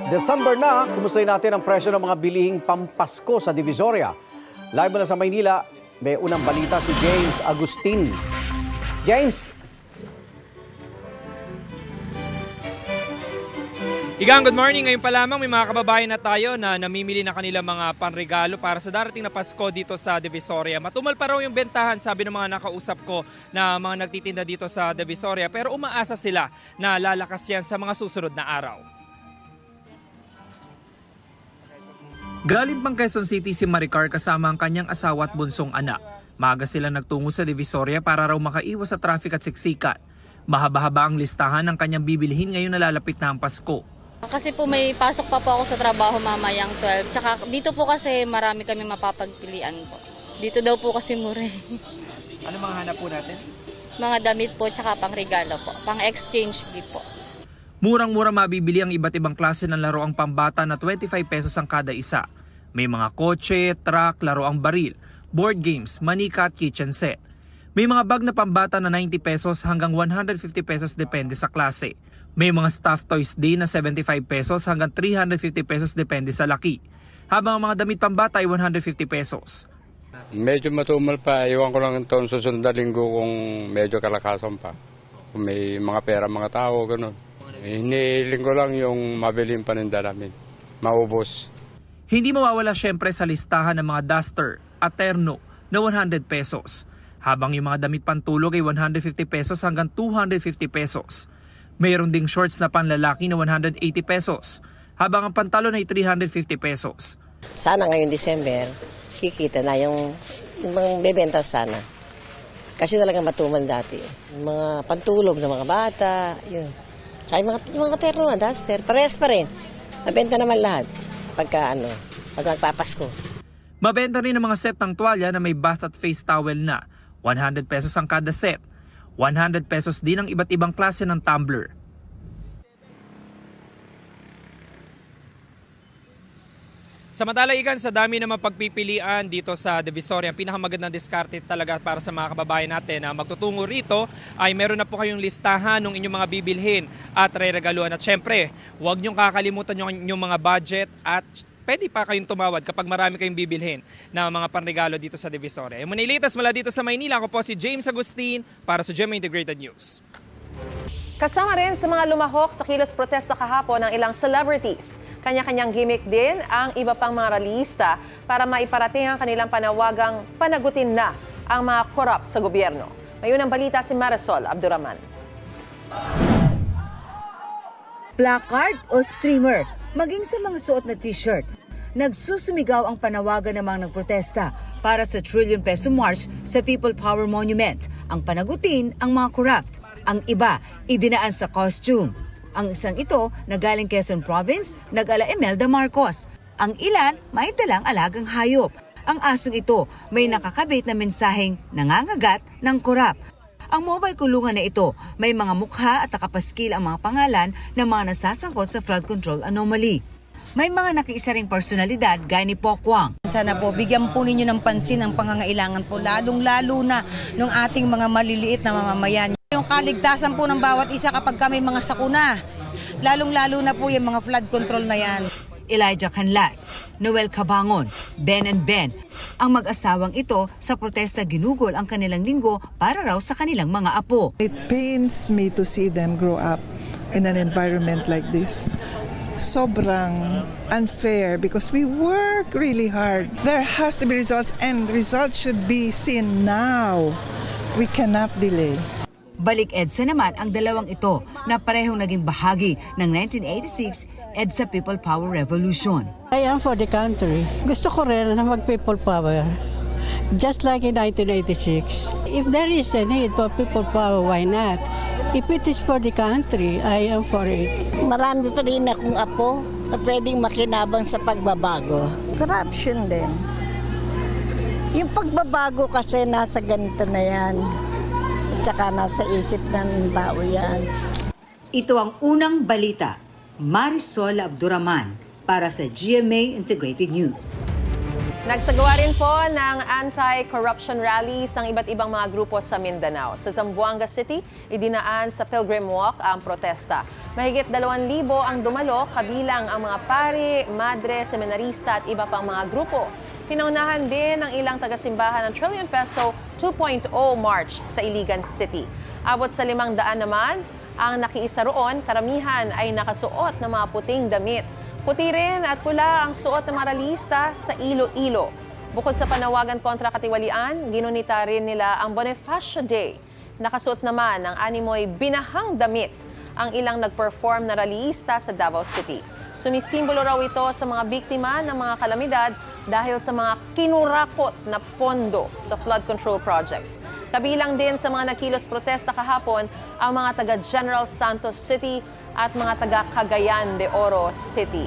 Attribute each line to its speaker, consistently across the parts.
Speaker 1: December na, kumustahin natin ang presyo ng mga bilihing pampasko sa Divisoria. Live mula sa Maynila, may unang balita si James Agustin. James!
Speaker 2: Igang, good morning. Ngayon pa lamang may mga kababayan na tayo na namimili na kanilang mga panregalo para sa darating na Pasko dito sa Divisoria. Matumal pa raw yung bentahan, sabi ng mga nakausap ko na mga nagtitinda dito sa Divisoria, pero umaasa sila na lalakas yan sa mga susunod na araw. Galing pang Quezon City si Maricar kasama ang kanyang asawa at bunsong anak. Maaga sila nagtungo sa Divisoria para raw makaiwas sa traffic at siksikan. Mahaba-haba ang listahan ng kanyang bibilihin ngayon na lalapit na ang Pasko.
Speaker 3: Kasi po may pasok pa po ako sa trabaho mamayang 12. Tsaka dito po kasi marami kami mapapagpilian po. Dito daw po kasi mura.
Speaker 2: Ano mga hanap po natin?
Speaker 3: Mga damit po tsaka pang regalo po. Pang exchange gift po.
Speaker 2: Murang-mura mabibili ang iba't ibang klase ng laruang pambata na 25 pesos ang kada isa. May mga kotse, truck, laruang baril, board games, manika at kitchen set. May mga bag na pambata na 90 pesos hanggang 150 pesos depende sa klase. May mga stuffed toys din na 75 pesos hanggang 350 pesos depende sa laki. Habang ang mga damit pambata ay 150 pesos.
Speaker 4: Medyo matumal pa. Iwan ko lang ito susunod na linggo kung medyo kalakasan pa. Kung may mga pera mga tao, gano'n. Hinihiling ko lang yung mabiling paninda namin. Maubos.
Speaker 2: Hindi mawawala syempre sa listahan ng mga duster at terno na 100 pesos. Habang yung mga damit pantulog ay 150 pesos hanggang 250 pesos. Mayroon ding shorts na panlalaki na 180 pesos. Habang ang pantalon ay 350 pesos.
Speaker 5: Sana ngayong December, kikita na yung mga bebenta sana. Kasi talaga matumal dati. Yung mga pantulog ng mga bata, yun. Tsaka yung mga terno, duster, parehas pa rin. Mabenta naman lahat pag magpapasko.
Speaker 2: Mabenta rin ang mga set ng tuwalya na may bath at face towel na 100 pesos ang kada set. 100 pesos din ang iba't ibang klase ng tumbler. Samantala ikan sa dami ng mapagpipilian dito sa Divisoria, ang pinakamagandang diskarte talaga para sa mga kababayan natin na magtutungo rito ay meron na po kayong listahan ng inyong mga bibilhin at re-regaluhan. At syempre, huwag niyong kakalimutan yung inyong mga budget at pwede pa kayong tumawad kapag marami kayong bibilhin na mga panregalo dito sa Divisoria. Yung manilitas mula dito sa Maynila, ako po si James Agustin para sa GMA Integrated News.
Speaker 6: Kasama rin sa mga lumahok sa kilos protesta kahapon ng ilang celebrities. Kanya-kanyang gimmick din ang iba pang mga ralista para maiparating ang kanilang panawagang panagutin na ang mga korap sa gobyerno. Ngayon ang balita si Marisol Abduraman.
Speaker 7: Placard o streamer, maging sa mga suot na t-shirt. Nagsusumigaw ang panawagan ng mga nagprotesta para sa trillion peso march sa People Power Monument. Ang panagutin ang mga corrupt. Ang iba, idinaan sa costume. Ang isang ito, nagaling Quezon Province, nag-ala Imelda Marcos. Ang ilan, may dalang alagang hayop. Ang asong ito, may nakakabit na mensaheng nangangagat ng korap. Ang mobile kulungan na ito, may mga mukha at nakapaskil ang mga pangalan ng mga nasasangkot sa flood control anomaly. May mga nakiisa ring personalidad gaya ni Pokwang.
Speaker 8: Sana po bigyan po ninyo ng pansin ang pangangailangan po, lalong-lalo na ng ating mga maliliit na mamamayan. Yung kaligtasan po ng bawat isa kapag kami mga sakuna, lalong-lalo na po yung mga flood control na yan.
Speaker 7: Elijah Canlas, Noel Cabangon, Ben and Ben. Ang mag-asawang ito sa protesta ginugol ang kanilang linggo para raw sa kanilang mga apo.
Speaker 9: It pains me to see them grow up in an environment like this. Sobrang unfair because we work really hard. There has to be results and results should be seen now. We cannot delay.
Speaker 7: Balik EDSA naman ang dalawang ito na parehong naging bahagi ng 1986 EDSA People Power Revolution.
Speaker 10: I am for the country. Gusto ko rin na mag-people power. Just like in 1986. If there is a need for people power, why not? If it is for the country, I am for it.
Speaker 11: Marami pa rin akong apo na pwedeng makinabang sa pagbabago. Corruption din. Yung pagbabago kasi nasa ganito na yan. At saka nasa isip ng tao yan.
Speaker 7: Ito ang unang balita. Marisol Abduraman para sa GMA Integrated News.
Speaker 6: Nagsagawa rin po ng anti-corruption rallies ang iba't ibang mga grupo sa Mindanao. Sa Zamboanga City, idinaan sa Pilgrim Walk ang protesta. Mahigit 2,000 ang dumalo, kabilang ang mga pari, madre, seminarista at iba pang mga grupo. Pinaunahan din ng ilang tagasimbahan ng Trillion Peso 2.0 March sa Iligan City. Abot sa 500 naman ang nakiisa roon, karamihan ay nakasuot ng mga puting damit. Puti rin at pula ang suot ng mga ralista sa Iloilo. Bukod sa panawagan kontra katiwalian, ginunita rin nila ang Bonifacio Day. Nakasuot naman ng animoy binahang damit ang ilang nag-perform na ralista sa Davao City. Sumisimbolo raw ito sa mga biktima ng mga kalamidad dahil sa mga kinurakot na pondo sa flood control projects. Kabilang din sa mga nakilos protesta kahapon ang mga taga General Santos City at mga taga Cagayan de Oro City.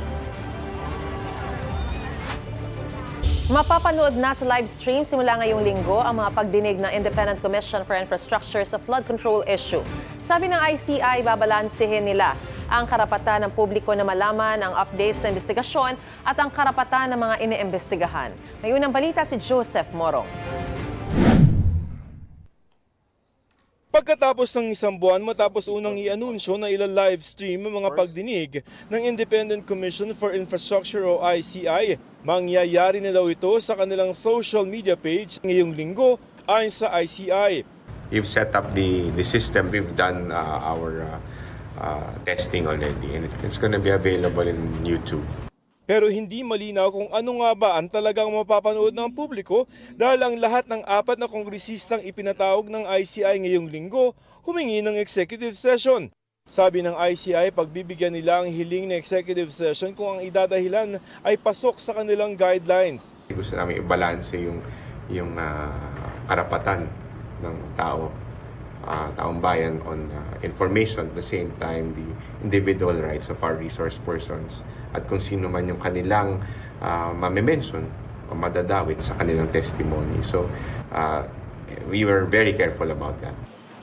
Speaker 6: Mapapanood na sa live stream simula ngayong linggo ang mga pagdinig ng Independent Commission for Infrastructure sa flood control issue. Sabi ng ICI, babalansehin nila ang karapatan ng publiko na malaman ang updates sa investigasyon at ang karapatan ng mga iniimbestigahan. May unang balita si Joseph Morong.
Speaker 12: Pagkatapos ng isang buwan matapos unang i-anunsyo na ila-live stream ang mga pagdinig ng Independent Commission for Infrastructure o ICI, mangyayari na daw ito sa kanilang social media page ngayong linggo ayon sa ICI.
Speaker 13: We've set up the system, we've done our testing already and it's going to be available in YouTube.
Speaker 12: Pero hindi malinaw kung ano nga ba ang talagang mapapanood ng publiko dahil ang lahat ng 4 na kongresistang ipinatawag ng ICI ngayong linggo humingi ng executive session. Sabi ng ICI, pagbibigyan nila ang hiling na executive session kung ang idadahilan ay pasok sa kanilang guidelines.
Speaker 13: Gusto namin i-balance yung karapatan ng taong bayan on information, at the same time the individual rights of our resource persons at kung sino man yung kanilang mame-mention o madadawit sa kanilang testimony. So we were very careful about that.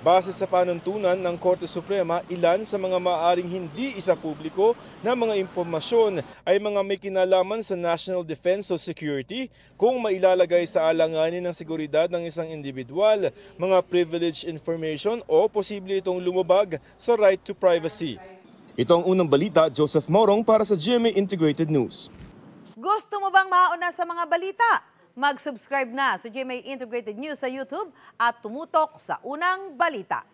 Speaker 12: Base sa panuntunan ng Korte Suprema, ilan sa mga maaaring hindi isa publiko na mga impormasyon ay mga may kinalaman sa national defense o security kung mailalagay sa alanganin ng seguridad ng isang individual, mga privileged information o posible itong lumabag sa right to privacy. Ito ang unang balita, Joseph Morong para sa GMA Integrated News.
Speaker 14: Gusto mo bang mauna sa mga balita? Mag-subscribe na sa GMA Integrated News sa YouTube at tumutok sa unang balita.